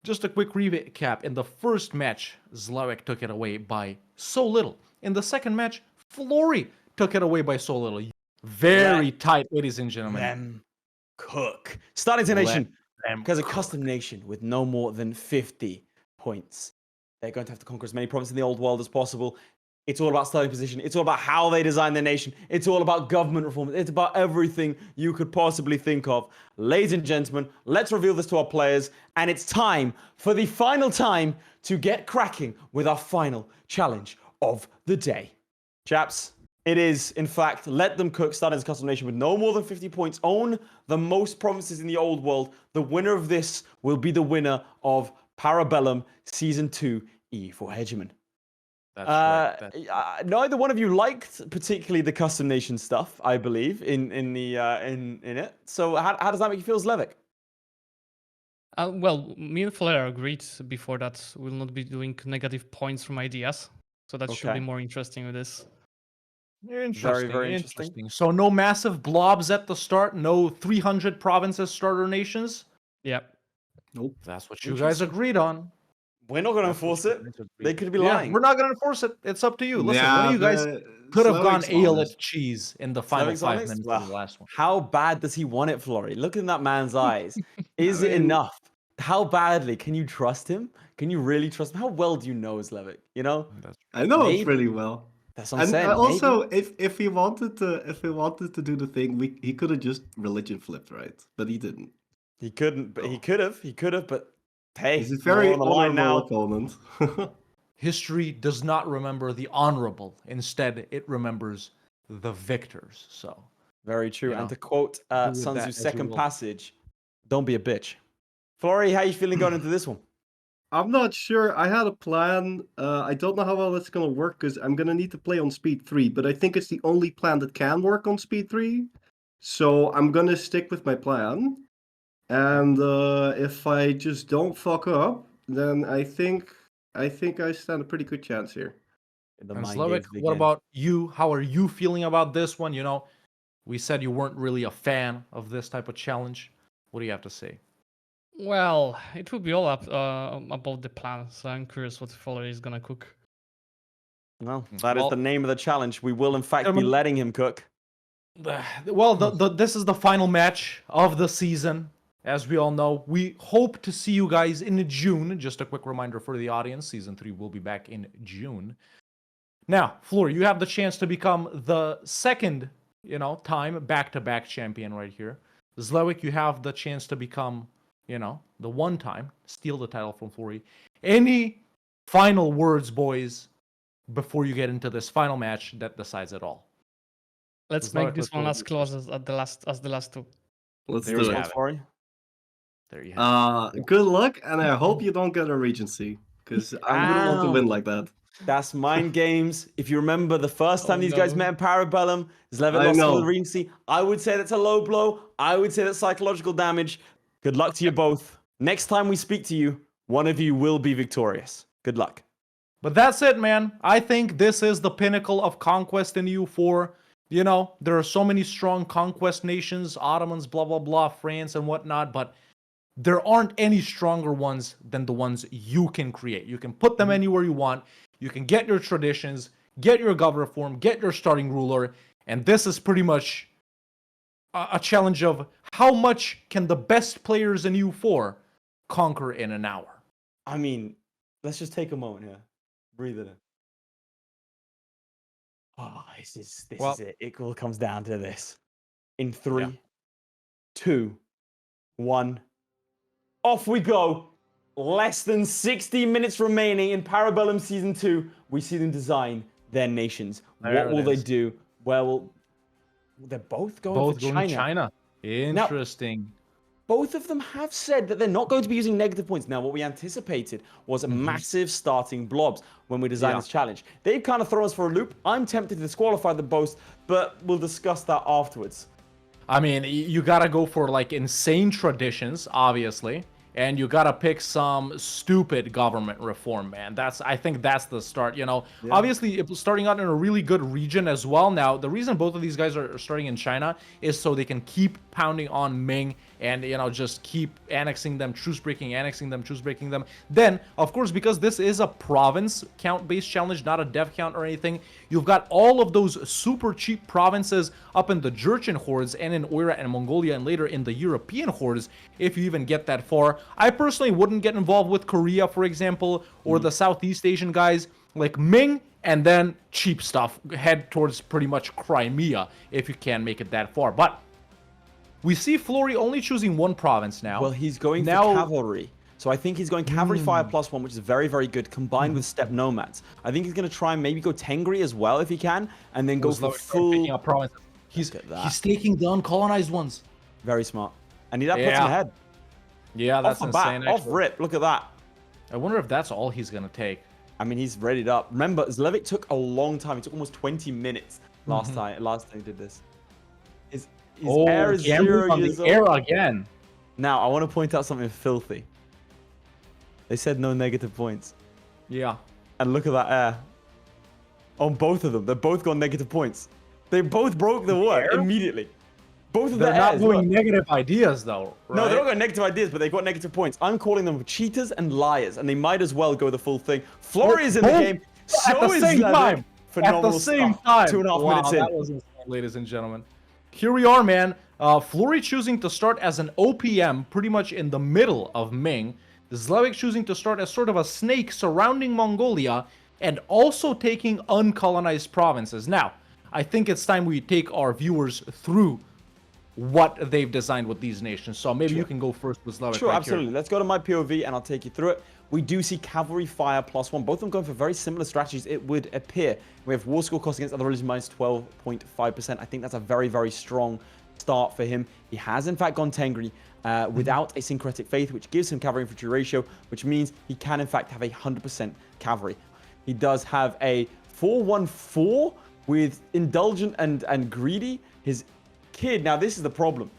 Just a quick recap. In the first match, Zlewikk took it away by so little. In the second match, Florry took it away by so little. Very tight, ladies and gentlemen. Them cook. Starting to nation. Because a custom nation with no more than 50 points. They're going to have to conquer as many provinces in the old world as possible. It's all about starting position. It's all about how they design their nation. It's all about government reform. It's about everything you could possibly think of. Ladies and gentlemen, let's reveal this to our players. And it's time, for the final time, to get cracking with our final challenge of the day. Chaps, it is, in fact, let them cook, starting as a custom nation with no more than 50 points. Own the most provinces in the old world. The winner of this will be the winner of Para Bellum Season 2 EU4 Hegemon. That's right. Neither one of you liked particularly the custom nation stuff, I believe, in it. So how does that make you feel, Zlewikk? Well, me and Flair agreed before that we'll not be doing negative points from ideas. So that should be more interesting with this. Interesting. Very interesting. So no massive blobs at the start. No 300 provinces starter nations. Yep. Nope. That's what you guys agreed on. We're not going to enforce it. They could be lying. We're not going to enforce it. It's up to you. Listen, one of you guys could have gone ale at cheese in the final 5 minutes of the last one. How bad does he want it, Florry? Look in that man's eyes. Is it enough? How badly? Can you trust him? Can you really trust him? How well do you know Zlewikk? You know? I know him pretty well. That's what I'm saying. Also, if he wanted to do the thing, he could have just religion flipped, right? But he didn't. He couldn't. But he could have. But hey, he's a very on the line now. Opponent. History does not remember the honorable. Instead, it remembers the victors. So very true. And to quote Sun Tzu's second passage, "Don't be a bitch." Florry, how you feeling going into this one? I'm not sure. I had a plan. I don't know how well it's going to work because I'm going to need to play on speed 3, but I think it's the only plan that can work on speed 3. So I'm going to stick with my plan. And if I just don't fuck up, then I think I stand a pretty good chance here. And Zlewikk, what about you? How are you feeling about this one? You know, we said you weren't really a fan of this type of challenge. What do you have to say? Well, it will be all up about the plan, so I'm curious what Florry is gonna cook. Well, that is the name of the challenge. We will, in fact, be letting him cook. Well, this is the final match of the season. As we all know, we hope to see you guys in June. Just a quick reminder for the audience, Season 3 will be back in June. Now, Florry, you have the chance to become the second, time back-to-back champion right here. Zlewikk, you have the chance to become, the one time, steal the title from Florry. Any final words, boys, before you get into this final match that decides it all? Let's make this one as close as the last two. Let's do it. Florry. There you have it. Good luck, and I hope you don't get a Regency, because I wouldn't want to win like that. That's mind games. If you remember the first time these guys met in Para Bellum, Zlewikk lost to the Regency. I would say that's a low blow. I would say that's psychological damage. Good luck to you both. Next time we speak to you, one of you will be victorious. Good luck. But that's it, man. I think this is the pinnacle of conquest in EU4. There are so many strong conquest nations, Ottomans, blah, blah, blah, France and whatnot, but there aren't any stronger ones than the ones you can create. You can put them anywhere you want. You can get your traditions, get your government form, get your starting ruler, and this is pretty much a challenge of how much can the best players in EU4 conquer in an hour. I mean, let's just take a moment here. Breathe it in. Oh, this is it. It all comes down to this. In 3, 2, 1. Off we go. Less than 60 minutes remaining in Para Bellum Season 2. We see them design their nations. What will they do? Well, they're both going to China. Interesting. Now, both of them have said that they're not going to be using negative points. Now, what we anticipated was massive starting blobs when we designed this challenge. They've kind of thrown us for a loop. I'm tempted to disqualify them both, but we'll discuss that afterwards. I mean, you gotta go for insane traditions, obviously. and you gotta pick some stupid government reform, man. I think that's the start. Obviously, it was starting out in a really good region as well. Now, the reason both of these guys are starting in China is so they can keep pounding on Ming and just keep annexing them, truce breaking them. Then, of course, because this is a province count-based challenge, not a dev count or anything, you've got all of those super cheap provinces up in the Jurchen hordes and in Oira and Mongolia and later in the European hordes, if you even get that far. I personally wouldn't get involved with Korea, for example, or the Southeast Asian guys like Ming, and then cheap stuff. Head towards pretty much Crimea if you can make it that far. But we see Florry only choosing one province now. Well, he's going for cavalry. So I think he's going cavalry fire +1, which is very, very good, combined with steppe nomads. I think he's going to try and maybe go Tengri as well if he can, and then go for full... He's taking the uncolonized ones. Very smart. And that puts him ahead. Yeah, that's insane. Off rip, look at that. I wonder if that's all he's going to take. I mean, he's readied up. Remember, Zlewikk took a long time. He took almost 20 minutes last time he did this. His air is 0 years old. Air again. Now, I want to point out something filthy. They said no negative points. Yeah. And look at that air. On both of them. They're both got negative points. They both broke the word immediately. Both of them. They're not doing negative ideas, though. Right? No, they're not got negative ideas, but they've got negative points. I'm calling them cheaters and liars, and they might as well go the full thing. Florry is in the game. So is Zlewikk. Phenomenal at the same stuff. time. 2.5 minutes in. That was insane, ladies and gentlemen. Here we are, man. Florry choosing to start as an OPM, pretty much in the middle of Ming. Zlewikk choosing to start as sort of a snake surrounding Mongolia, and also taking uncolonized provinces. Now, I think it's time we take our viewers through what they've designed with these nations. So maybe you can go first with Zlewikk. Sure, absolutely. Let's go to my POV and I'll take you through it. We do see cavalry fire +1. Both of them going for very similar strategies, it would appear. We have war score cost against other religions -12.5%. I think that's a very, very strong start for him. He has, in fact, gone Tengri without a syncretic faith, which gives him cavalry infantry ratio, which means he can, in fact, have 100% cavalry. He does have a 4-1-4 with indulgent and greedy. His kid, now this is the problem.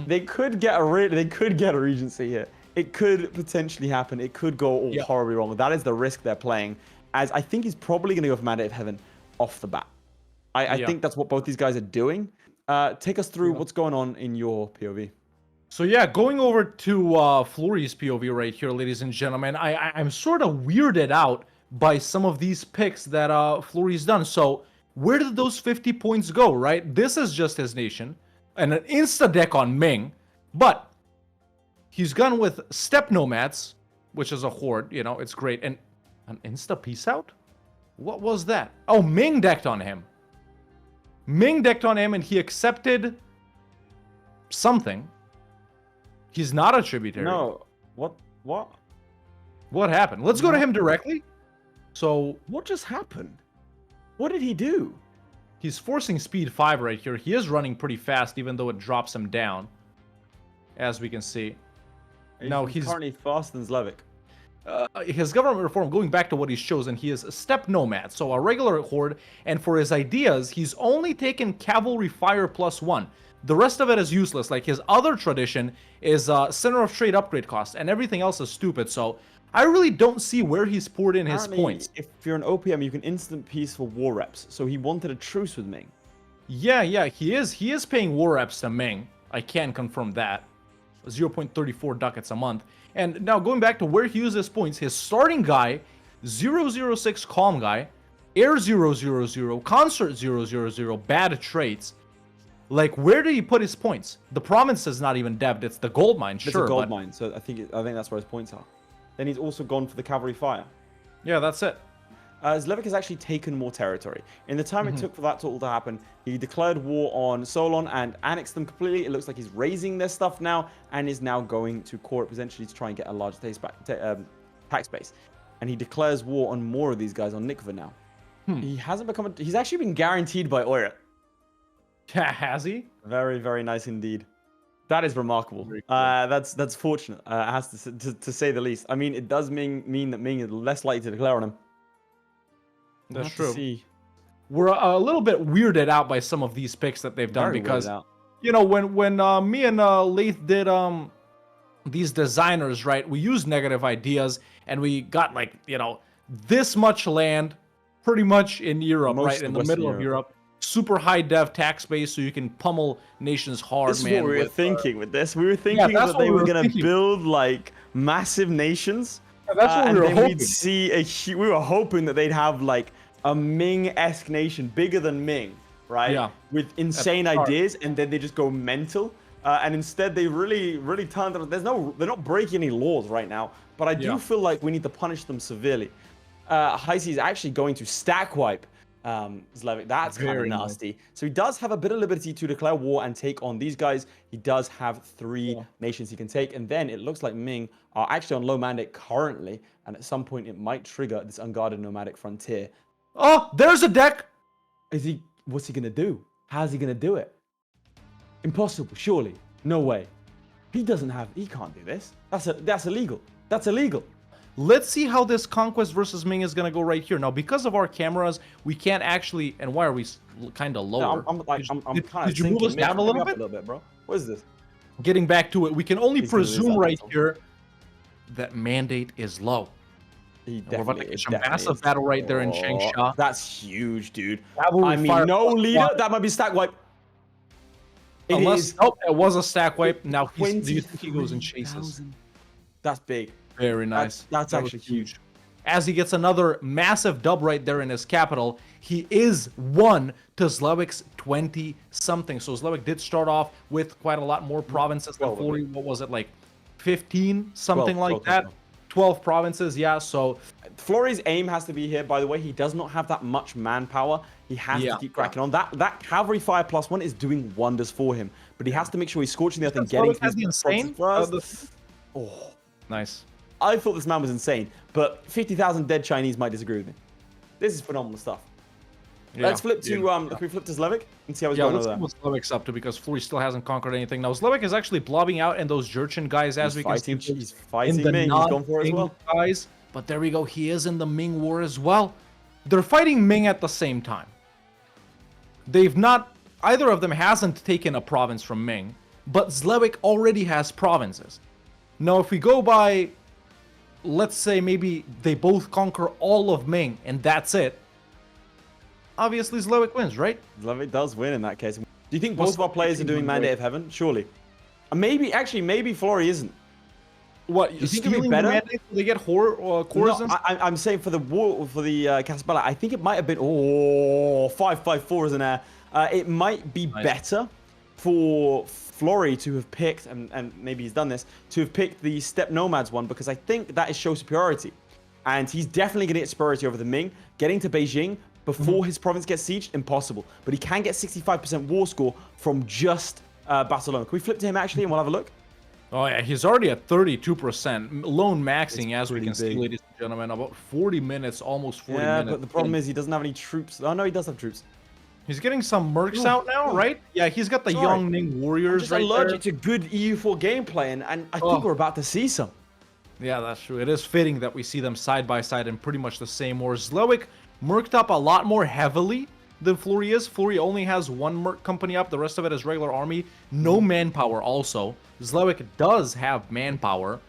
They could get a regency here. It could potentially happen. It could go all horribly wrong. That is the risk they're playing, as I think he's probably going to go for Mandate of Heaven off the bat. I think that's what both these guys are doing. Take us through what's going on in your POV. So yeah, going over to Florry's POV right here, ladies and gentlemen, I'm sort of weirded out by some of these picks that Florry's done. So where did those 50 points go, right? This is just his nation, and an insta-deck on Ming, but he's gone with steppe nomads, which is a horde, it's great. And an insta-peace out? What was that? Oh, Ming decked on him. Ming decked on him, and he accepted something. He's not a tributary. No. What? What happened? Let's go to him directly. So, what just happened? What did he do? He's forcing speed 5 right here. He is running pretty fast, even though it drops him down, as we can see. He's currently faster than Zlewikk. His government reform, going back to what he's chosen, he is a steppe nomad, so a regular horde, and for his ideas, he's only taken cavalry fire +1. The rest of it is useless. Like, his other tradition is center of trade upgrade cost, and everything else is stupid, so I really don't see where he's poured in his points. If you're an OPM, you can instant peace for war reps, so he wanted a truce with Ming. Yeah, he is paying war reps to Ming. I can confirm that. 0.34 ducats a month. And now going back to where he uses points, his starting guy, 006 calm guy, air 000, concert 000, bad traits. Like, where did he put his points? The province is not even debbed. It's the gold mine, It's sure. a gold mine, so I think that's where his points are. Then he's also gone for the cavalry fire. Yeah, that's it. Zlewikk has actually taken more territory. In the time it took for that all to happen, he declared war on Solon and annexed them completely. It looks like he's raising their stuff now and is now going to core it potentially to try and get a large tax base. And he declares war on more of these guys on Nikva now. He hasn't become he's actually been guaranteed by Oira. Has he? Very, very nice indeed. That is remarkable. Cool. That's fortunate, has to say the least. I mean, it does mean that Ming is less likely to declare on him. That's true. We're a little bit weirded out by some of these picks that they've done because, when me and Laith did these designers, right? We use negative ideas, and we got like, this much land, pretty much in Europe, Most right of in the Western middle of Europe. Europe. Super high dev tax base, so you can pummel nations hard, This is man. what we were with, thinking with this. We were thinking that's that what they we were were going to thinking. build like massive nations. That's what we and were then hoping. we'd see we were hoping that they'd have like a Ming-esque nation bigger than Ming, right? Yeah. With insane start. ideas, and then they just go mental. And instead, they really turned it. They're not breaking any laws right now, but I do feel like we need to punish them severely. Heisey is actually going to stack wipe Zlewikk. That's kind of Very nasty. So he does have a bit of liberty to declare war and take on these guys. He does have 3 nations he can take, and then it looks like Ming are actually on low mandate currently, and at some point it might trigger this unguarded nomadic frontier. Oh, there's a deck. What's he gonna do? How's he gonna do it? Impossible, surely. No way. He can't do this. That's illegal. That's illegal. Let's see how this conquest versus Ming is gonna go right here. Now, because of our cameras, we can't actually. And why are we kind of lower? I'm kind of. Did you move us down a little bit? bro? What is this? Getting back to it, we can only He's gonna lose presume that right battle. here that mandate is low. We're about to catch a massive is. battle right there in Changsha. That's huge, dude. Cavalry I mean, fire no plus leader. one. That might be stack wipe. Unless, it was a stack wipe. Now, do you think he goes and 23,000. chases? That's big. Very nice. That's That was actually huge. As he gets another massive dub right there in his capital, he is 1 to Zlewick's 20-something. So Zlewikk did start off with quite a lot more provinces than Florry. What was it, like 15, something 12, like that? 12 provinces, yeah. So Florry's aim has to be here, by the way. He does not have that much manpower. He has to keep cracking on. That cavalry fire +1 is doing wonders for him. But he has to make sure he's scorching the earth and getting has the insane. Oh, Nice. I thought this man was insane, but 50,000 dead Chinese might disagree with me. This is phenomenal stuff. Yeah. Let's flip to can we flip to Zlewikk and see how he's going let's over see there. what Zlewick's up to, because Florry still hasn't conquered anything. Now Zlewikk is actually blobbing out, and those Jurchen guys, as we can see, He's fighting Ming. He's gone for it as well. Guys, but there we go. He is in the Ming War as well. They're fighting Ming at the same time. They've not. Either of them hasn't taken a province from Ming, but Zlewikk already has provinces. Now, if we go by, let's say maybe they both conquer all of Ming, and that's it. Obviously, Zlewikk wins, right? Zlewikk does win in that case. Do you think both of our players are doing Mandate of Heaven? Surely. Maybe Florry isn't. What, you think it'd be better? Mandate so they get courtesans? No, I'm saying for the war, for the Casabella, I think it might have been 5-5-4 is an air. It might be better for Florry to have picked, and maybe he's done this, to have picked the Steppe Nomads one, because I think that is show superiority. And he's definitely going to get superiority over the Ming. Getting to Beijing before his province gets sieged, impossible. But he can get 65% war score from just Barcelona. Can we flip to him actually and we'll have a look? Oh yeah, he's already at 32%. Lone maxing, as we pretty can see, big. ladies and gentlemen. About 40 minutes, almost 40 minutes. Yeah, but the problem is he doesn't have any troops. Oh, no, he does have troops. He's getting some mercs out now, right? Yeah, he's got the young Ning warriors Just right allergic there. to good EU4 gameplay, and I think we're about to see some. Yeah, that's true. It is fitting that we see them side by side in pretty much the same war. Zlewikk merked up a lot more heavily than Florry is. Florry only has one merc company up. The rest of it is regular army. No manpower also. Zlewikk does have manpower.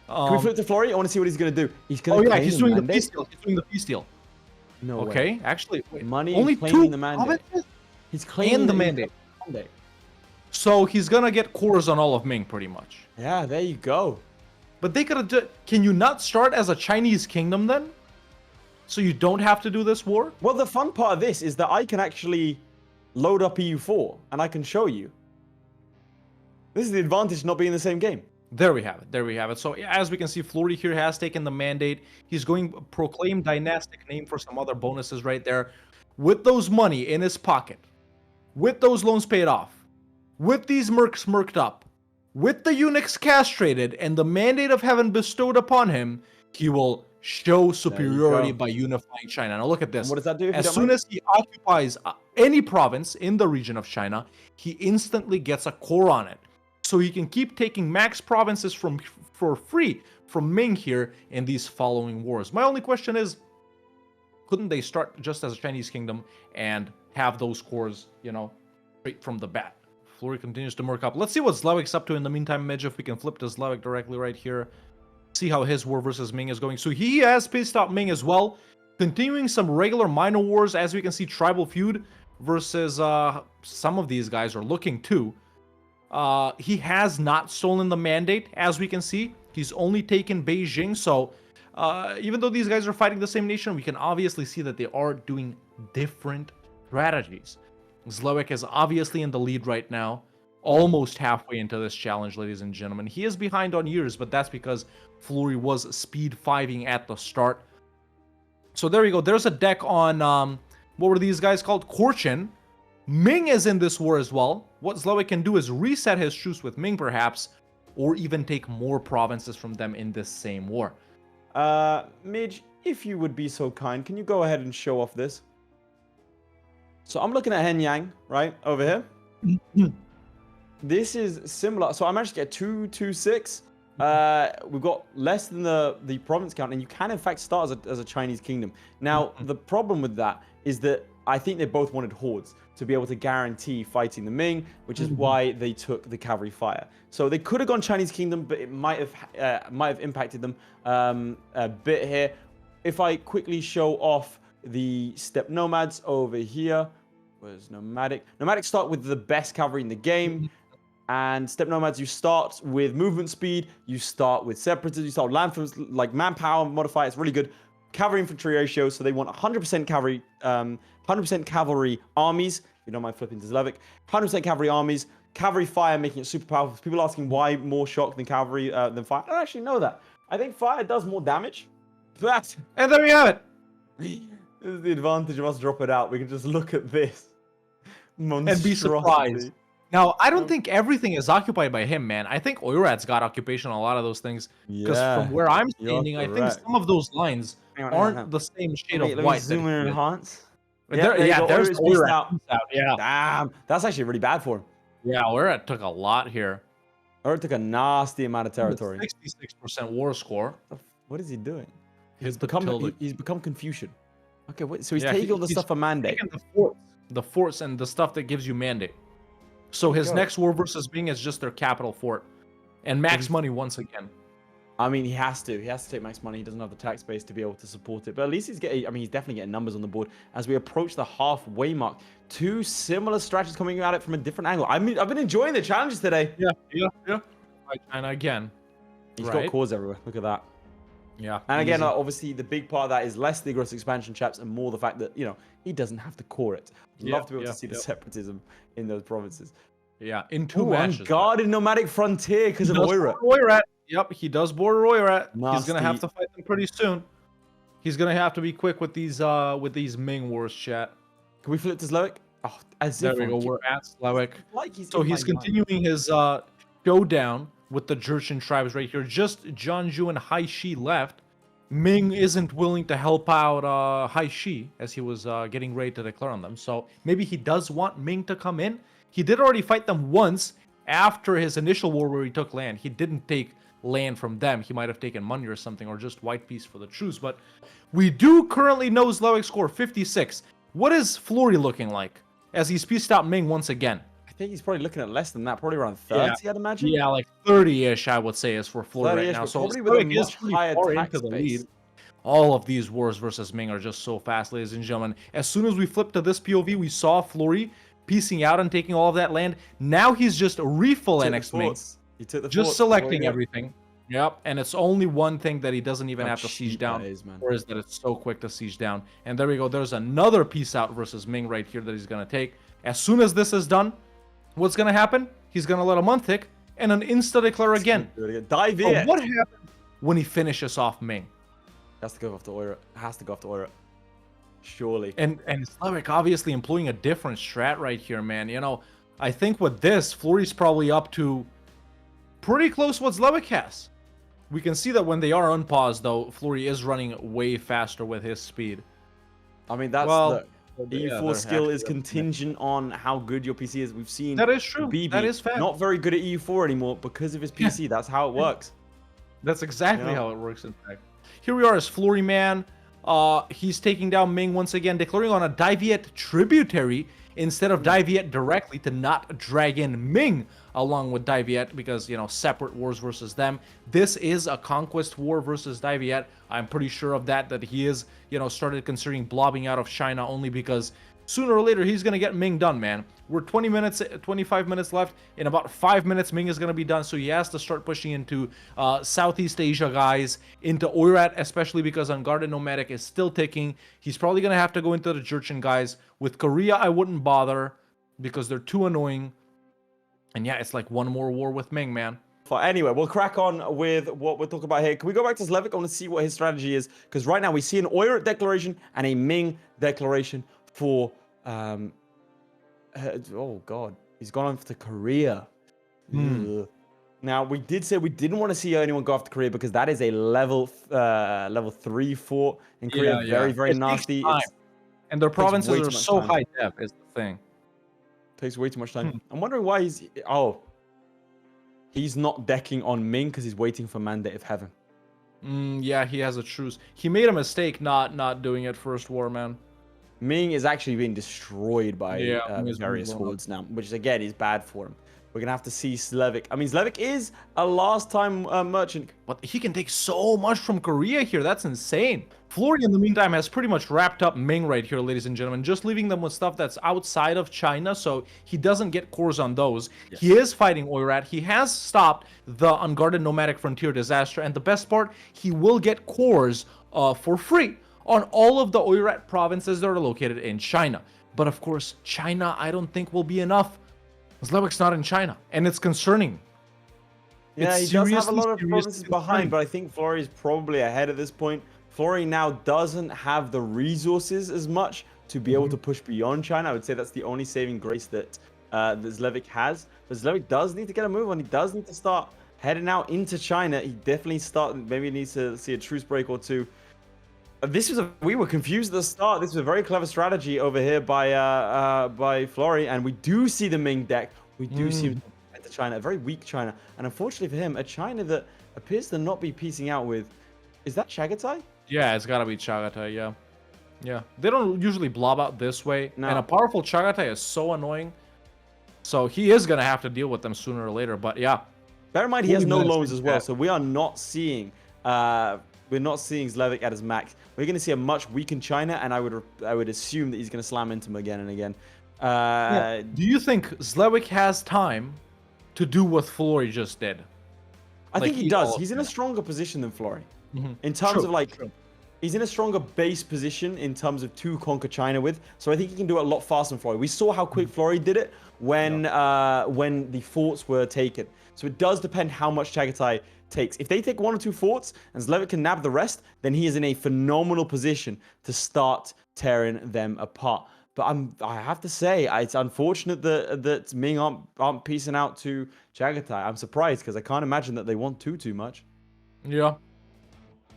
Can we flip to Florry? I want to see what he's going to do. He's going to he's doing the peace deal. He's doing the peace deal. No way. Okay, actually, wait, Money only claiming 2 the mandate. provinces? He's claiming the mandate. So he's gonna get cores on all of Ming, pretty much. Yeah, there you go. But they could have. Can you not start as a Chinese kingdom then? So you don't have to do this war? Well, the fun part of this is that I can actually load up EU4 and I can show you. This is the advantage of not being in the same game. There we have it. There we have it. So as we can see, Florry here has taken the mandate. He's going to proclaim dynastic name for some other bonuses right there. With those money in his pocket, with those loans paid off, with these mercs merked up, with the eunuchs castrated, and the mandate of heaven bestowed upon him, he will show superiority by unifying China. Now look at this. And what does that do? As soon as he occupies any province in the region of China, he instantly gets a core on it. So he can keep taking max provinces for free from Ming here in these following wars. My only question is, couldn't they start just as a Chinese kingdom and have those cores, straight from the bat? Flurry continues to murk up. Let's see what Zlewick's up to in the meantime, Midge, if we can flip to Zlewikk directly right here. See how his war versus Ming is going. So he has pissed out Ming as well. Continuing some regular minor wars, as we can see, Tribal Feud versus some of these guys are looking too. He has not stolen the mandate, as we can see. He's only taken Beijing, so even though these guys are fighting the same nation, we can obviously see that they are doing different strategies. Zlewikk is obviously in the lead right now, almost halfway into this challenge, ladies and gentlemen. He is behind on years, but that's because Flurry was speed 5ing at the start. So there you go. There's a deck on, what were these guys called? Korchin. Ming is in this war as well. What Zlewikk can do is reset his truce with Ming, perhaps, or even take more provinces from them in this same war. Midge, if you would be so kind, can you go ahead and show off this? So I'm looking at Henyang, right, over here. This is similar. So I managed to get 226. We've got less than the province count, and you can in fact start as a Chinese kingdom. Now, the problem with that is that I think they both wanted hordes to be able to guarantee fighting the Ming, which is why they took the cavalry fire. So they could have gone Chinese kingdom, but it might have impacted them a bit here. If I quickly show off the steppe nomads over here, where's nomadic? Nomadic start with the best cavalry in the game. And steppe nomads, you start with movement speed, you start with separatists, you start with land, like manpower modifier. It's really good. Cavalry infantry ratio, so they want 100% cavalry, 100% cavalry armies. If you don't mind flipping to Zlewikk, 100% cavalry armies. Cavalry fire, making it super powerful. People asking why more shock than cavalry than fire. I don't actually know that. I think fire does more damage. But And there we have it. this is the advantage of us drop it out. We can just look at this And be surprised. Now, I don't think everything is occupied by him, man. I think Oirat's got occupation on a lot of those things. Because from where I'm standing, I think some of those lines aren't the same shade of white. Zoom in and enhance. Yeah, there's Oirat out. Yeah. Damn, that's actually really bad for him. Yeah, Oirat took a lot here. Oirat took a nasty amount of territory. 66% war score. What is he doing? He's become Confucian. Okay, wait, so he's taking all the stuff for mandate. The forts and the stuff that gives you mandate. So his next war versus Ming is just their capital fort. And max money once again. I mean, he has to. He has to take max money. He doesn't have the tax base to be able to support it. But at least he's getting, I mean, he's definitely getting numbers on the board as we approach the halfway mark. Two similar strategies coming at it from a different angle. I mean, I've been enjoying the challenges today. Yeah. And again. He's got cores everywhere. Look at that. Yeah. And again, obviously, the big part of that is less the aggressive expansion, chaps, and more the fact that, you know, he doesn't have to core it. I'd love to be able to see the separatism in those provinces. Yeah, in two matches. Unguarded nomadic frontier because of Oirat. Yep, he does border Oirat. Nasty. He's gonna have to fight them pretty soon. He's gonna have to be quick with these Ming wars, chat. Can we flip to Zlewikk? Oh, there we go. We're at Zlewikk. So he's continuing his showdown with the Jurchen tribes right here. Just Jianzhou and Haishi left. Ming isn't willing to help out Haishi as he was getting ready to declare on them. So maybe he does want Ming to come in. He did already fight them once after his initial war where he took land. He didn't take land from them. He might have taken money or something, or just white peace for the truce. But we do currently know Zlewick's score 56. What is Flurry looking like as he's pieced out Ming once again? I think he's probably looking at less than that, probably around 30, I'd imagine. Yeah, like 30-ish, I would say, is for Flurry right now. So probably with a much higher tax base. All of these wars versus Ming are just so fast, ladies and gentlemen. As soon as we flip to this POV, we saw Flurry piecing out and taking all of that land. Now he's just refull annexed Ming. He took the just selecting everything. Yep, and it's only one thing that he doesn't even have to siege down, or is that it's so quick to siege down. And there we go. There's another piece out versus Ming right here that he's going to take. As soon as this is done, what's going to happen? He's going to let a month tick and an insta-declare again. Dive in. What happens when he finishes off Ming? Has to go after Oirat. Has to go after Oirat. Surely. And Zlewikk obviously employing a different strat right here, man. You know, I think with this, Flurry's probably up to pretty close what Zlewikk has. We can see that when they are unpaused, though, Flurry is running way faster with his speed. I mean, that's the EU4 skill is contingent on how good your PC is. We've seen that is true. Habibi that is fact. Not very good at EU4 anymore because of his PC. That's how it works. That's exactly how it works, in fact. Here we are as Flurry Man. He's taking down Ming once again, declaring on a Daviet tributary instead of Dai Viet directly, to not drag in Ming along with Dai Viet, because, you know, separate wars versus them. This is a conquest war versus Dai Viet. I'm pretty sure of that he is, you know, started considering blobbing out of China only because sooner or later he's gonna get Ming done, man. We're 25 minutes left. In about 5 minutes, Ming is gonna be done, so he has to start pushing into Southeast Asia, guys, into Oirat, especially because Unguarded Nomadic is still ticking. He's probably gonna have to go into the Jurchen, guys. With Korea, I wouldn't bother because they're too annoying. And yeah, it's like one more war with Ming, man. Anyway, we'll crack on with what we're talking about here. Can we go back to Zlewikk? I want to see what his strategy is, because right now we see an Oirat declaration and a Ming declaration for oh god, he's gone off to Korea. Now, we did say we didn't want to see anyone go after Korea because that is a level 3 fort in Korea. Very nasty. And their provinces are so high def is the thing. Takes way too much time. I'm wondering why he's not decking on Ming because he's waiting for Mandate of Heaven. Yeah, he has a truce. He made a mistake not doing it first war, man. Ming is actually being destroyed by various hordes now, which again is bad for him. We're gonna have to see Zlewikk. I mean, Zlewikk is a last-time merchant, but he can take so much from Korea here. That's insane. Florry, in the meantime, has pretty much wrapped up Ming right here, ladies and gentlemen, just leaving them with stuff that's outside of China, so he doesn't get cores on those. Yes. He is fighting Oirat. He has stopped the Unguarded Nomadic Frontier disaster, and the best part, he will get cores for free on all of the Oirat provinces that are located in China. But of course, China, I don't think will be enough. Zlewick's not in China, and it's concerning. Yeah, he does have a lot of provinces behind, but I think Florry is probably ahead at this point. Florry now doesn't have the resources as much to be able to push beyond China. I would say that's the only saving grace that Zlewikk has. But Zlewikk does need to get a move on. He does need to start heading out into China. He definitely maybe needs to see a truce break or two. We were confused at the start. This was a very clever strategy over here by Florry, and we do see the Ming deck. We do see him into China, a very weak China, and unfortunately for him, a China that appears to not be piecing out with. Is that Chagatai? Yeah, it's gotta be Chagatai. Yeah. They don't usually blob out this way, no. And a powerful Chagatai is so annoying. So he is gonna have to deal with them sooner or later. But yeah, bear in mind he has no loans as well, so we are not seeing. We're not seeing Zlewikk at his max. We're going to see a much weakened China, and I would assume that he's going to slam into him again and again. Do you think Zlewikk has time to do what Florry just did? I think he does. He's in a stronger position than Florry. In terms of he's in a stronger base position in terms of to conquer China with. So I think he can do it a lot faster than Florry. We saw how quick Florry did it when the forts were taken. So it does depend how much Chagatai takes. If they take 1 or 2 forts and Zlewikk can nab the rest, then he is in a phenomenal position to start tearing them apart. But I have to say, it's unfortunate that Ming aren't piecing out to Chagatai. I'm surprised because I can't imagine that they want too much. Yeah,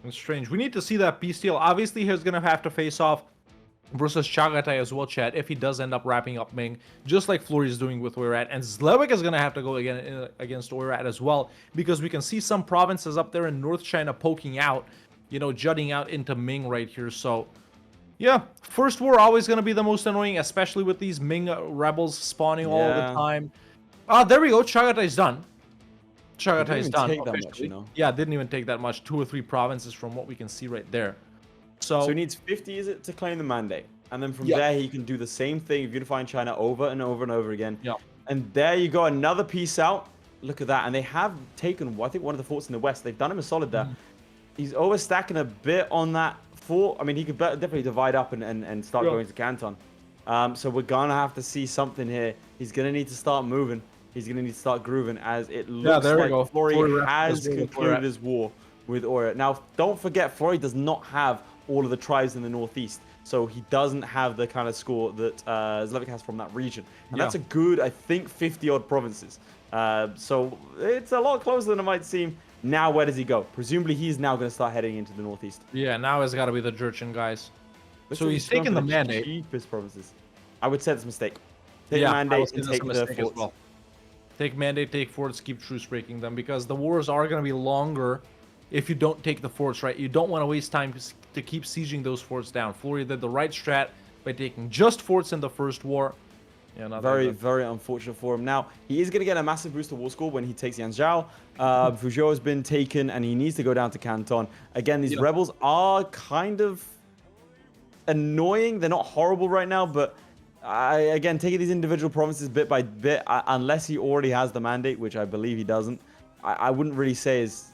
it's strange. We need to see that peace deal. Obviously, he's gonna have to face off versus Chagatai as well, chat, if he does end up wrapping up Ming, just like Florry is doing with Oirat. And Zlewikk is going to have to go again against Oirat as well, because we can see some provinces up there in North China poking out, you know, jutting out into Ming right here. So, yeah, first war always going to be the most annoying, especially with these Ming rebels spawning all the time. There we go. Chagatai's done. Chagatai's done. Yeah, it didn't even take that much. 2 or 3 provinces from what we can see right there. So he needs 50, is it, to claim the mandate? And then from there, he can do the same thing of unifying China over and over and over again. Yeah. And there you go, another piece out. Look at that. And they have taken, I think, one of the forts in the west. They've done him a solid there. He's overstacking a bit on that fort. I mean, he could definitely divide up and start going to Canton. So we're going to have to see something here. He's going to need to start moving. He's going to need to start grooving, as it looks like Florry has concluded his war with Oirat. Now, don't forget, Florry does not have all of the tribes in the northeast, so he doesn't have the kind of score that Zlewikk has from that region, and that's a good, I think, 50-odd provinces. So it's a lot closer than it might seem. Now, where does he go? Presumably, he's now going to start heading into the northeast. Yeah, now it's got to be the Jurchen, guys. So he's taking the mandate. Cheapest provinces. I would say it's a mistake. Take the mandate and take the forts. Well. Take mandate, take forts, keep truce breaking them, because the wars are going to be longer if you don't take the forts, right? You don't want to waste time to keep sieging those forts down. Florry did the right strat by taking just forts in the first war. Yeah, not very, that good. very unfortunate for him. Now, he is going to get a massive boost to war score when he takes Yanzhao. Fuzhou has been taken, and he needs to go down to Canton. Again, these rebels are kind of annoying. They're not horrible right now, but again, taking these individual provinces bit by bit, unless he already has the mandate, which I believe he doesn't, I wouldn't really say is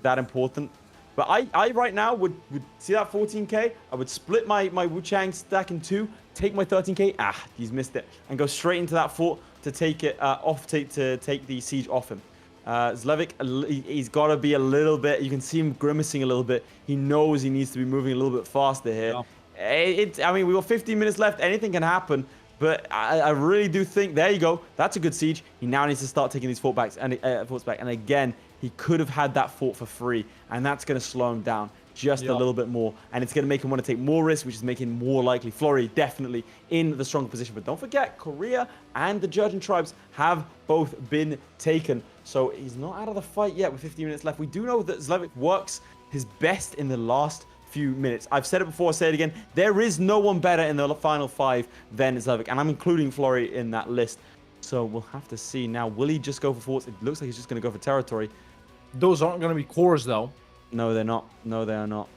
that important. But I right now would see that 14k. I would split my Wuchang stack in two, take my 13k. He's missed it, and go straight into that fort to take it to take the siege off him. Zlewikk, he's got to be a little bit. You can see him grimacing a little bit. He knows he needs to be moving a little bit faster here. Yeah. I mean, we got 15 minutes left. Anything can happen. But I really do think, there you go. That's a good siege. He now needs to start taking these forts back. And again, he could have had that fort for free. And that's going to slow him down just a little bit more. And it's going to make him want to take more risks, which is making him more likely. Florry definitely in the stronger position. But don't forget, Korea and the Jurchen tribes have both been taken. So he's not out of the fight yet with 15 minutes left. We do know that Zlewikk works his best in the last few minutes. I've said it before, I'll say it again. There is no one better in the final 5 than Zlewikk, and I'm including Florry in that list. So we'll have to see. Now, will he just go for forts? It looks like he's just going to go for territory. Those aren't going to be cores, though. No, they're not. No, they are not.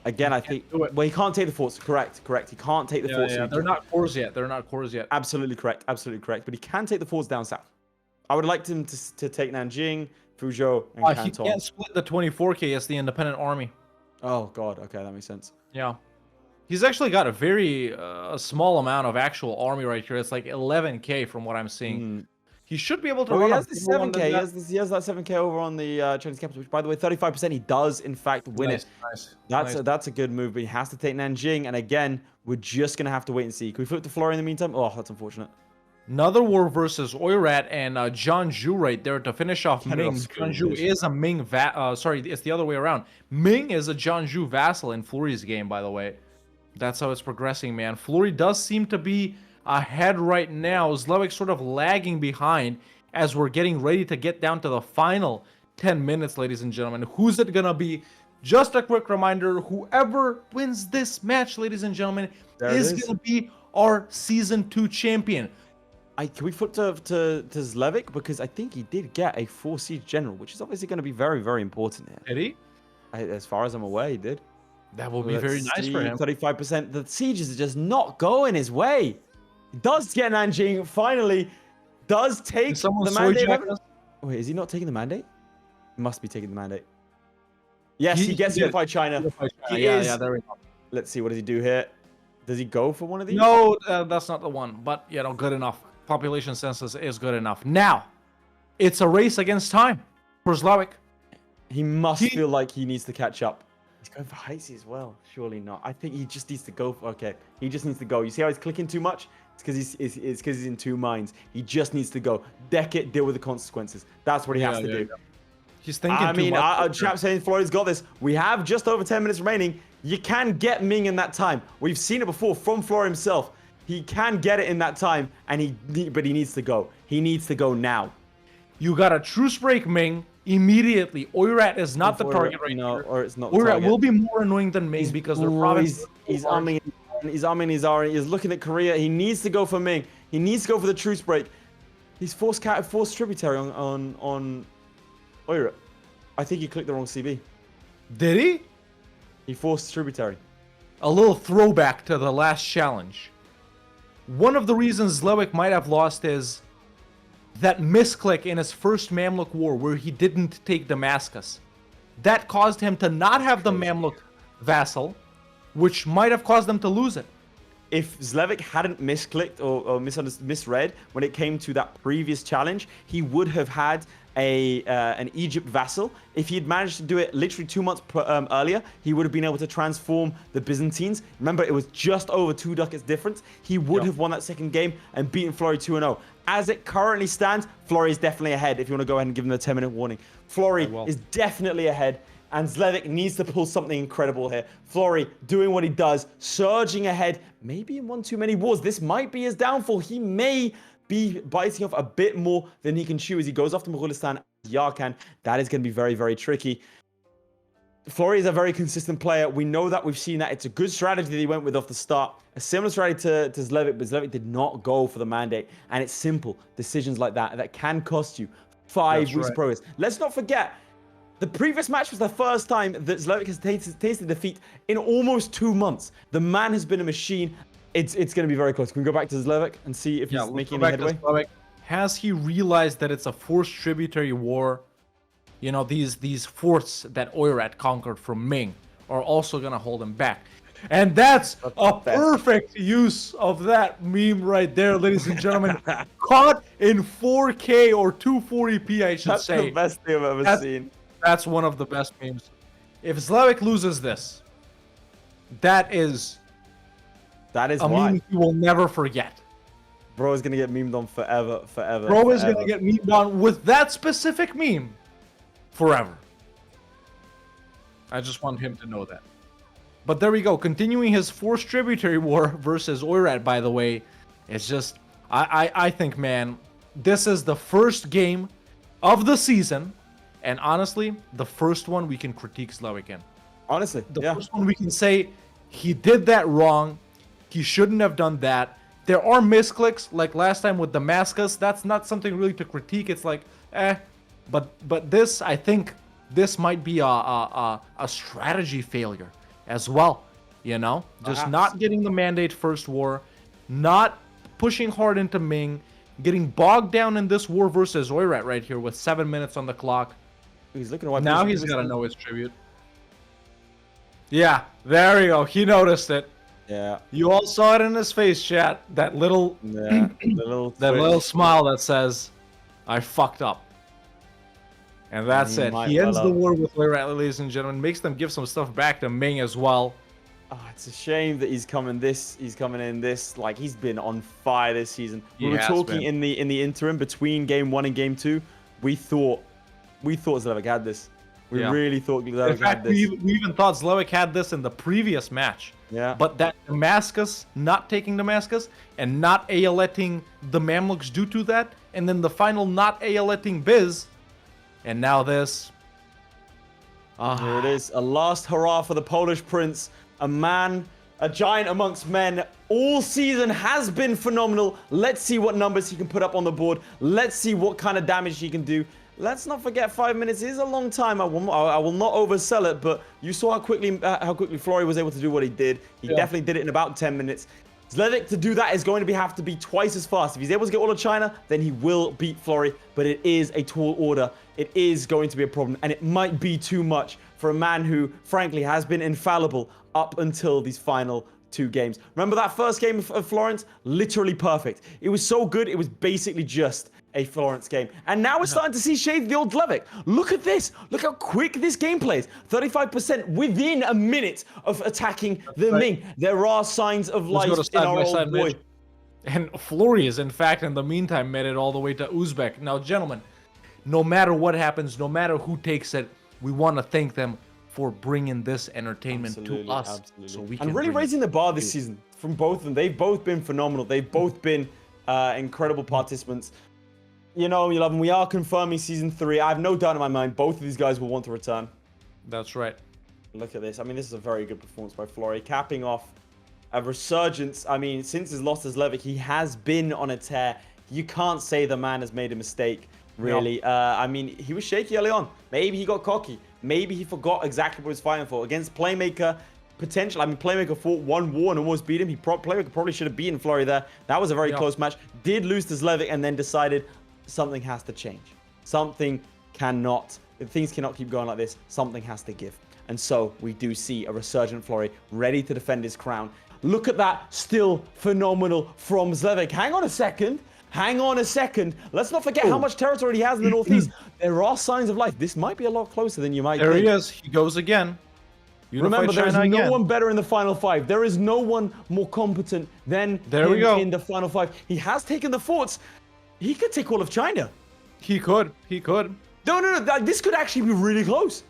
Again, I think... Well, he can't take the forts. Correct. He can't take the forts. Yeah, they're not cores yet. They're not cores yet. Absolutely correct. But he can take the forts down south. I would like him to take Nanjing, Fuzhou, and Canton. He can't split the 24k as the independent army. Oh, God. Okay, that makes sense. Yeah. He's actually got a very small amount of actual army right here. It's like 11k from what I'm seeing. He should be able to run. He has the 7k. He has that 7k over on the Chinese capital, which, by the way, 35%. He does, in fact, win it. That's a good move, but he has to take Nanjing. And again, we're just going to have to wait and see. Can we flip to Florry in the meantime? Oh, that's unfortunate. Another war versus Oirat and Jeonju right there to finish off Ming. Jeonju is a Ming sorry, it's the other way around. Ming is a Jeonju vassal in Florry's game, by the way. That's how it's progressing, man. Florry does seem to be ahead right now. Zlewikk sort of lagging behind as we're getting ready to get down to the final 10 minutes, ladies and gentlemen. Who's it gonna be? Just a quick reminder, whoever wins this match, ladies and gentlemen, is gonna be our Season 2 champion. Can we flip to Zlewikk? Because I think he did get a 4 siege general, which is obviously going to be very, very important here. Did he? As far as I'm aware, he did. That will be very nice for him. 35%. The sieges are just not going his way. He does get Nanjing, finally. Does take the mandate. Wait, is he not taking the mandate? He must be taking the mandate. Yes, he gets Unified China. Yeah, there we go. Let's see, what does he do here? Does he go for one of these? No, that's not the one. But, you know, good enough. Population census is good enough. Now, it's a race against time for Zlewikk. He must feel like he needs to catch up. He's going for Heisei as well. Surely not. I think he just needs to go. Okay, he just needs to go. You see how he's clicking too much? It's because he's in two minds. He just needs to go. Deck it, deal with the consequences. That's what he has to do. Yeah. He's thinking too much. Chap saying Florry's got this. We have just over 10 minutes remaining. You can get Ming in that time. We've seen it before from Florry himself. He can get it in that time, and but he needs to go. He needs to go now. You got a truce break, Ming, immediately. Oirat is not the target right now. Or it's not. Oirat will be more annoying than Ming because they're probably. He's umming, he's looking at Korea. He needs to go for Ming. He needs to go for the truce break. He's forced tributary on Oirat. I think he clicked the wrong CB. Did he? He forced tributary. A little throwback to the last challenge. One of the reasons Zlewikk might have lost is that misclick in his first Mamluk war where he didn't take Damascus. That caused him to not have the Mamluk vassal, which might have caused them to lose it. If Zlewikk hadn't misclicked or misread when it came to that previous challenge, he would have had an Egypt vassal. If he had managed to do it literally 2 months earlier, he would have been able to transform the Byzantines. Remember, it was just over 2 ducats difference. He would have won that second game and beaten Florry 2-0. As it currently stands, Florry is definitely ahead. If you want to go ahead and give him a 10-minute warning, Florry is definitely ahead. And Zlewikk needs to pull something incredible here. Florry doing what he does, surging ahead. Maybe in one too many wars, this might be his downfall. He may be biting off a bit more than he can chew as he goes off to Mogulistan, Yarkand. That is going to be very, very tricky. Florry is a very consistent player. We know that. We've seen that. It's a good strategy that he went with off the start. A similar strategy to Zlewikk, but Zlewikk did not go for the mandate. And it's simple. Decisions like that can cost you 5 weeks of progress. Let's not forget, the previous match was the first time that Zlewikk has tasted defeat in almost 2 months. The man has been a machine. It's going to be very close. Can we go back to Zlewikk and see if he's making any headway? Has he realized that it's a forced tributary war? You know, these forts that Oirat conquered from Ming are also going to hold him back. And that's a perfect use of that meme right there, ladies and gentlemen. Caught in 4K or 240p, I should say. That's the best thing I've ever seen. That's one of the best memes. If Zlewikk loses this, that is a meme he will never forget. Bro is going to get memed on forever. Bro is going to get memed on with that specific meme forever. I just want him to know that. But there we go. Continuing his forced tributary war versus Oirat, by the way. It's just, I think, man, this is the first game of the season. And honestly, the first one we can critique Zlewikk in. Honestly, the first one we can say, he did that wrong. He shouldn't have done that. There are misclicks, like last time with Damascus. That's not something really to critique. It's like, But this, I think, this might be a strategy failure as well. You know, just not getting the mandate first war, not pushing hard into Ming, getting bogged down in this war versus Oirat right here with 7 minutes on the clock. He's looking at now he's got to know his tribute. Yeah, there you go. He noticed it. Yeah. You all saw it in his face, chat. That little, little smile that says, "I fucked up." And that's it. He ends the war with Oirat, ladies and gentlemen. Makes them give some stuff back to Ming as well. Oh, it's a shame that he's coming in this. Like, he's been on fire this season. We were talking in the interim between game 1 and game 2. We thought Zlewikk had this. We really thought Zlewikk had this. We even thought Zlewikk had this in the previous match. Yeah. But that Damascus, not taking Damascus, and not ALEting the Mamluks due to that, and then the final not ALEting Biz, and now this. Here it is. A last hurrah for the Polish Prince. A man, a giant amongst men. All season has been phenomenal. Let's see what numbers he can put up on the board. Let's see what kind of damage he can do. Let's not forget 5 minutes is a long time. I will not oversell it, but you saw how quickly Florry was able to do what he did. He definitely did it in about 10 minutes. Zlewikk to do that is going to have to be twice as fast. If he's able to get all of China, then he will beat Florry, but it is a tall order. It is going to be a problem, and it might be too much for a man who, frankly, has been infallible up until these final 2 games. Remember that first game of Florence? Literally perfect. It was so good, it was basically just a Florence game. And now we're starting to see shades of the old Zlewikk. Look at this. Look how quick this game plays. 35% within a minute of attacking the Ming. There are signs of life in our old boy. And Florry is, in fact, in the meantime, made it all the way to Uzbek. Now, gentlemen, no matter what happens, no matter who takes it, we want to thank them for bringing this entertainment to us. So we can really raising the bar this season from both of them. They've both been phenomenal. They've both been incredible participants. You know, you love them. We are confirming season 3. I have no doubt in my mind both of these guys will want to return. That's right. Look at this. I mean, this is a very good performance by Florry, capping off a resurgence. I mean, since his loss to Zlewikk, he has been on a tear. You can't say the man has made a mistake, really. No. I mean, he was shaky early on. Maybe he got cocky. Maybe he forgot exactly what he was fighting for. Against Playmaker, potential. I mean, Playmaker fought 1 war and almost beat him. Playmaker probably should have beaten Florry there. That was a very close match. Did lose to Zlewikk and then decided something has to change. Something cannot. Things cannot keep going like this. Something has to give. And so we do see a resurgent Florry ready to defend his crown. Look at that. Still phenomenal from Zlewikk. Hang on a second. Hang on a second. Let's not forget how much territory he has in the Northeast. There are signs of life. This might be a lot closer than you might think. There he is. He goes again. Remember, there is no one better in the final 5. There is no one more competent than him in the final 5. He has taken the forts. He could take all of China. He could. He could. No. This could actually be really close.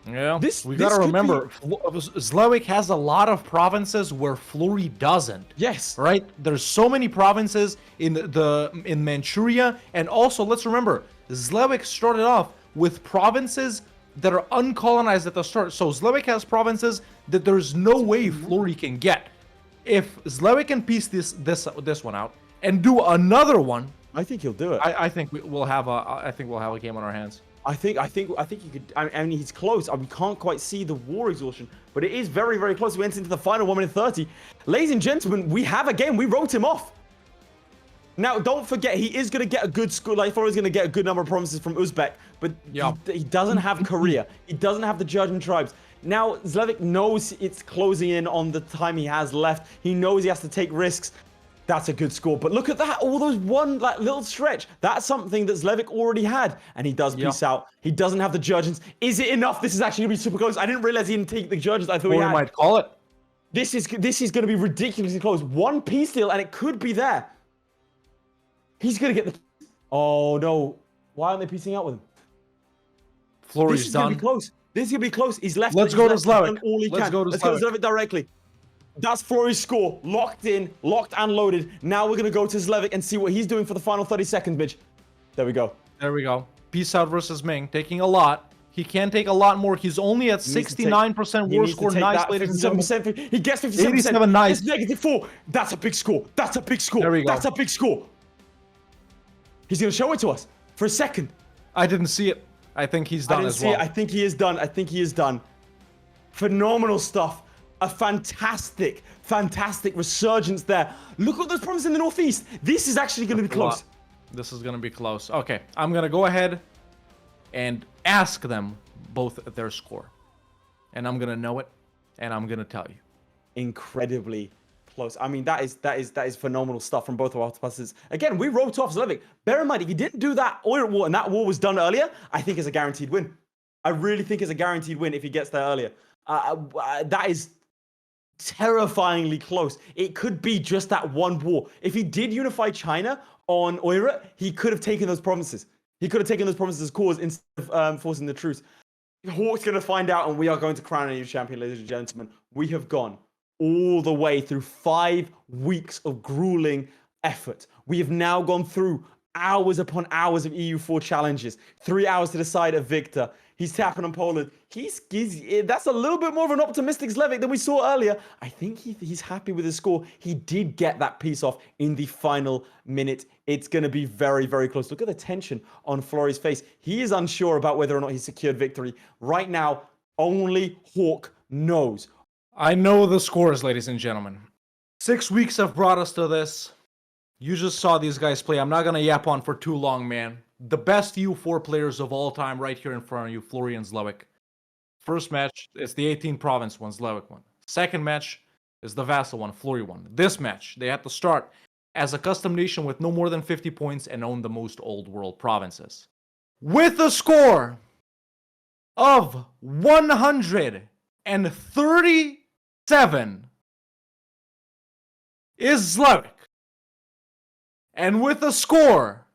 Yeah. We got to remember, Zlewikk has a lot of provinces where Florry doesn't. Yes. Right? There's so many provinces in Manchuria, and also let's remember, Zlewikk started off with provinces that are uncolonized at the start. So Zlewikk has provinces that there's no way Florry can get. If Zlewikk can piece this one out and do another one, I think he'll do it. I think we'll have a game on our hands. I think you could. I mean, he's close. We can't quite see the war exhaustion, but it is very, very close. We went into the final 1 minute 30. Ladies and gentlemen, we have a game. We wrote him off. Now, don't forget, he is going to get a good score. Like, Florry's going to get a good number of provinces from Uzbek, but he doesn't have Korea. He doesn't have the Jurgen tribes. Now, Zlewikk knows it's closing in on the time he has left. He knows he has to take risks. That's a good score. But look at that. All those one little stretch. That's something that Zlewikk already had. And he does peace out. He doesn't have the Jurgens. Is it enough? This is actually going to be super close. I didn't realize he didn't take the Jurgens. I thought he had. Might call it. This is going to be ridiculously close. One peace deal, and it could be there. He's going to get the... Oh, no. Why aren't they piecing out with him? Florry's This is going to be close. This is going to be close. He's left. Let's go to Zlewikk. Let's go to Zlewikk directly. That's Florry's score. Locked in, locked and loaded. Now we're going to go to Zlewikk and see what he's doing for the final 30 seconds, Mitch. There we go. There we go. Peace out versus Ming. Taking a lot. He can take a lot more. He's only at 69% war score. Nice, ladies and gentlemen. He gets 57%. 87, nice. It's -4. That's a big score. That's a big score. There we go. That's a big score. He's going to show it to us for a second. I didn't see it. I think he's done as well. I think he is done. I think he is done. Phenomenal stuff. A fantastic, fantastic resurgence there. Look at those provinces in the northeast. This is actually going to be close. This is going to be close. Okay, I'm going to go ahead and ask them both their score. And I'm going to know it, and I'm going to tell you. Incredibly close. I mean, that is phenomenal stuff from both of our passes. Again, we wrote off Zlewikk. Bear in mind, if he didn't do that oil war and that war was done earlier, I think it's a guaranteed win. I really think it's a guaranteed win if he gets there earlier. That is terrifyingly close. It could be just that one war. If he did unify China on Oirat, he could have taken those provinces. He could have taken those provinces as cause instead of forcing the truce. Hawk's going to find out, and we are going to crown a new champion, ladies and gentlemen. We have gone all the way through 5 weeks of grueling effort. We have now gone through hours upon hours of EU4 challenges, 3 hours to decide a victor. He's tapping on Poland. That's a little bit more of an optimistic Zlewikk than we saw earlier. I think he's happy with his score. He did get that piece off in the final minute. It's going to be very, very close. Look at the tension on Florry's face. He is unsure about whether or not he secured victory. Right now, only Hawk knows. I know the scores, ladies and gentlemen. 6 weeks have brought us to this. You just saw these guys play. I'm not going to yap on for too long, man. The best EU4 players of all time right here in front of you, Florry and Zlewikk. First match, it's the 18 province one, Zlewikk won. Second match is the vassal one, Florry won. This match, they had to start as a custom nation with no more than 50 points and own the most old world provinces. With a score of 137 is Zlewikk. And with a score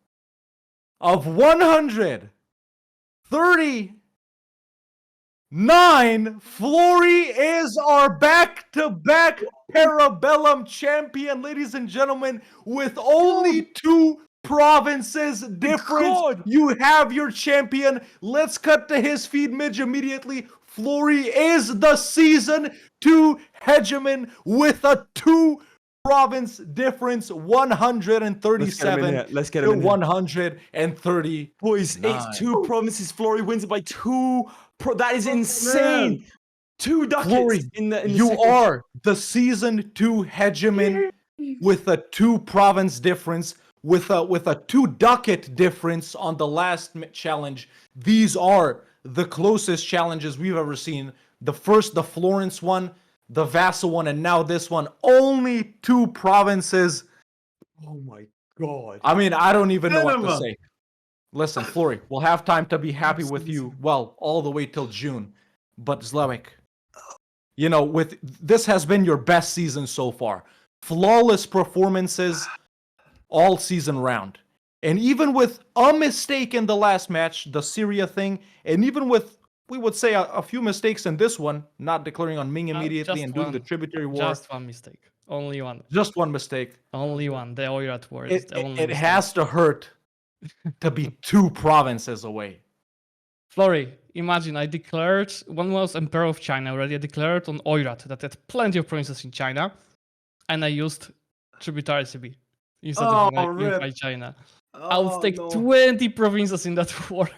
of 139, Florry is our back-to-back Para Bellum champion, ladies and gentlemen, with only 2 provinces difference. God. You have your champion. Let's cut to his feed, Midge, immediately. Florry is the Season 2 Hegemon with a 2 province difference, 137 Let's get to him in 130. Boys, it's 2 provinces. Florry wins it by 2. That is insane. 2 ducats Florry, in the you second. are the Season 2 Hegemon with a 2 province difference, with a 2 ducat difference on the last challenge. These are the closest challenges we've ever seen. The Florence one, the vassal one, and now this one. Only 2 provinces. Oh my god. I mean, I don't even know what to say. Listen, Florry, we'll have time to be happy with you, well, all the way till June. But Zlewikk, you know, this has been your best season so far. Flawless performances all season round. And even with a mistake in the last match, the Syria thing, and even with, we would say, a few mistakes in this one, not declaring on Ming immediately and doing the tributary war. Just one mistake. Only one. Just one mistake. Only one. The Oirat war is the only It mistake. has to hurt to be 2 provinces away Florry, imagine I declared, one was Emperor of China already, I declared on Oirat that had plenty of provinces in China, and I used tributary CB instead of unify China. I would take 20 provinces in that war.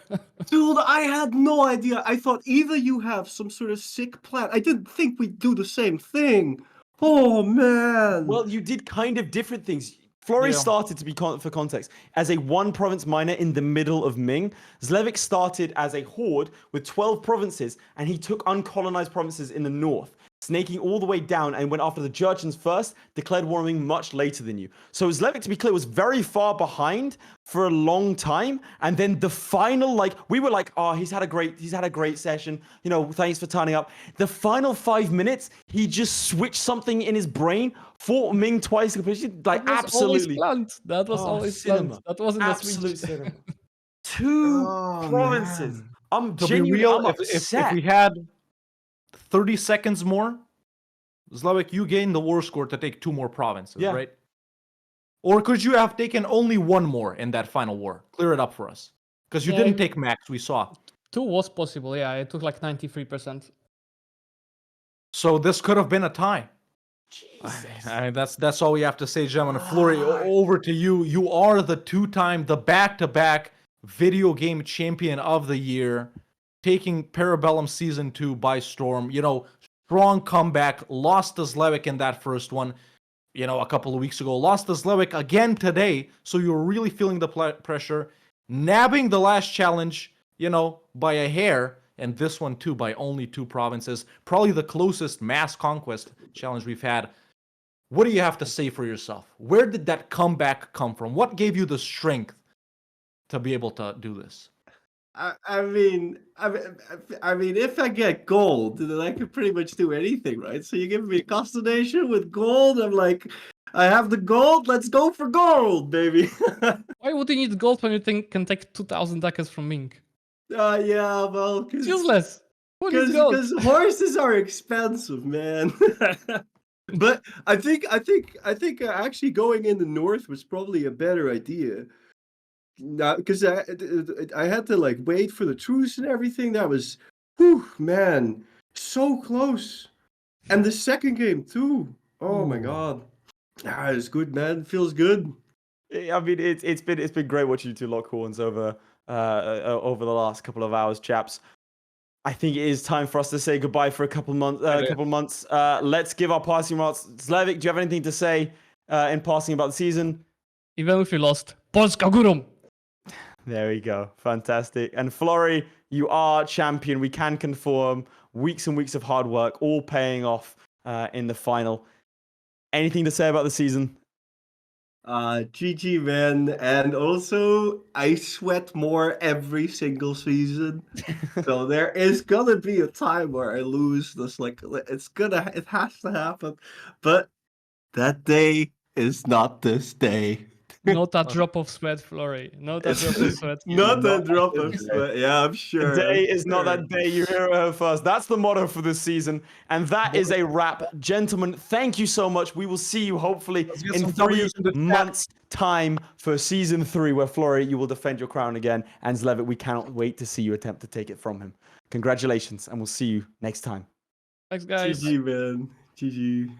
Dude, I had no idea. I thought either you have some sort of sick plan. I didn't think we'd do the same thing. Oh, man. Well, you did kind of different things. Florry started, to be for context, as a one-province minor in the middle of Ming. Zlewikk started as a horde with 12 provinces, and he took uncolonized provinces in the north, snaking all the way down and went after the Jurchens first, declared war on Ming much later than you. So Zlewikk, to be clear, was very far behind for a long time, and then the final, like, we were like, oh, he's had a great session, you know, thanks for turning up. The final 5 minutes, he just switched something in his brain, fought Ming twice, like, absolutely. That was always planned. That wasn't absolute a switch. cinema. Two provinces. Man. I'm To be genuinely real, if upset. we had 30 seconds more, Zlewikk, you gain the war score to take 2 more provinces, right? Or could you have taken only 1 more in that final war? Clear it up for us. Because you didn't take max, we saw. 2 was possible, yeah. I took like 93%. So this could have been a tie. That's all we have to say, gentlemen. Florry, over to you. You are the 2-time, the back-to-back video game champion of the year, taking Para Bellum Season 2 by storm. You know, strong comeback, lost to Zlewikk in that first one, you know, a couple of weeks ago. Lost to Zlewikk again today, so you're really feeling the pressure. Nabbing the last challenge, you know, by a hair, and this one too by only 2 provinces. Probably the closest mass conquest challenge we've had. What do you have to say for yourself? Where did that comeback come from? What gave you the strength to be able to do this? I mean, if I get gold, then I can pretty much do anything, right? So you give me a constellation with gold, I'm like, I have the gold, let's go for gold, baby. Why would you need gold when you can take 2,000 ducats from Ming? Yeah, well, It's useless. Because horses are expensive, man. But I think actually going in the north was probably a better idea. Now, because I had to like wait for the truce and everything. That was, whew, man, so close. And the second game too. Oh my god, it's good, man. Feels good. I mean, it's been great watching you 2 lock horns over the last couple of hours, chaps. I think it is time for us to say goodbye for a couple months. Let's give our passing remarks. Zlewikk, do you have anything to say in passing about the season? Even if we lost, Polska górą. There we go. Fantastic. And Florry, you are champion. We can confirm weeks and weeks of hard work, all paying off in the final. Anything to say about the season? GG, man. And also, I sweat more every single season. So there is gonna be a time where I lose. This, like, it has to happen. But that day is not this day. Not a drop of sweat, Florry. Not a drop of sweat. Not a drop of sweat. Yeah, I'm sure. Today is not that day. You hear it first. That's the motto for this season. And that is a wrap. Gentlemen, thank you so much. We will see you hopefully in 3 months' time for season 3, where Florry, you will defend your crown again. And Zlewikk, we cannot wait to see you attempt to take it from him. Congratulations, and we'll see you next time. Thanks, guys. GG, man. GG.